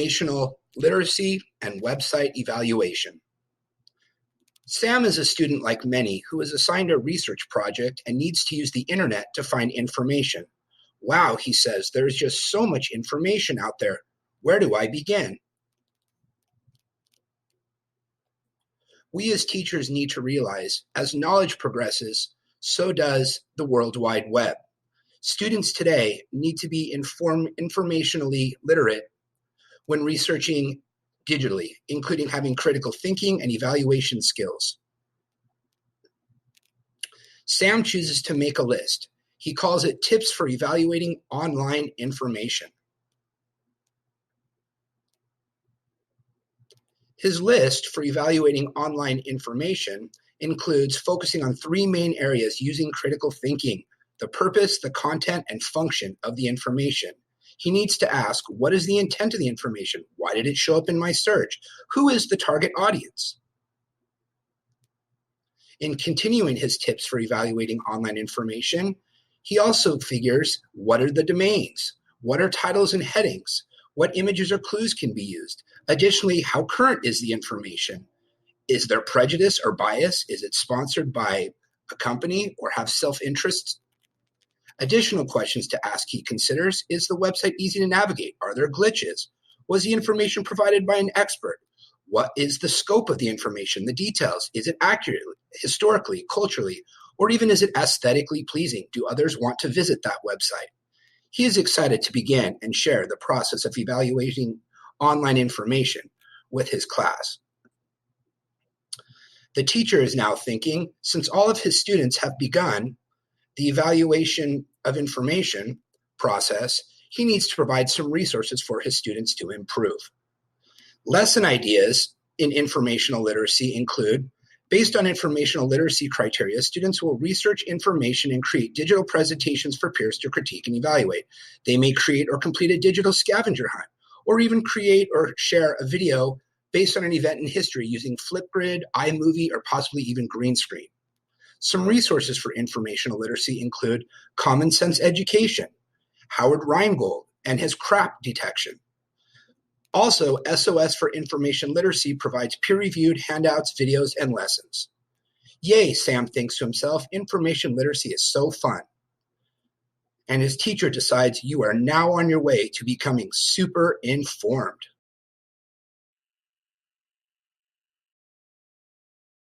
Informational literacy and website evaluation. Sam is a student like many who is assigned a research project and needs to use the internet to find information. Wow, he says, there's just so much information out there. Where do I begin? We as teachers need to realize as knowledge progresses, so does the World Wide Web. Students today need to be informationally literate when researching digitally, including having critical thinking and evaluation skills. Sam chooses to make a list. He calls it Tips for Evaluating Online Information. His list for evaluating online information includes focusing on 3 main areas using critical thinking: the purpose, the content, and function of the information. He needs to ask, what is the intent of the information? Why did it show up in my search? Who is the target audience? In continuing his tips for evaluating online information, he also figures, what are the domains? What are titles and headings? What images or clues can be used? Additionally, how current is the information? Is there prejudice or bias? Is it sponsored by a company or have self-interest? Additional questions to ask he considers: is the website easy to navigate? Are there glitches? Was the information provided by an expert? What is the scope of the information, the details? Is it accurate, historically, culturally, or even is it aesthetically pleasing? Do others want to visit that website? He is excited to begin and share the process of evaluating online information with his class. The teacher is now thinking, since all of his students have begun the evaluation of information process, he needs to provide some resources for his students to improve. Lesson ideas in informational literacy include, based on informational literacy criteria, students will research information and create digital presentations for peers to critique and evaluate. They may create or complete a digital scavenger hunt, or even create or share a video based on an event in history using Flipgrid, iMovie, or possibly even green screen. Some resources for informational literacy include Common Sense Education, Howard Rheingold, and his crap detection. Also, SOS for Information Literacy provides peer-reviewed handouts, videos, and lessons. Yay, Sam thinks to himself, information literacy is so fun. And his teacher decides, you are now on your way to becoming super informed.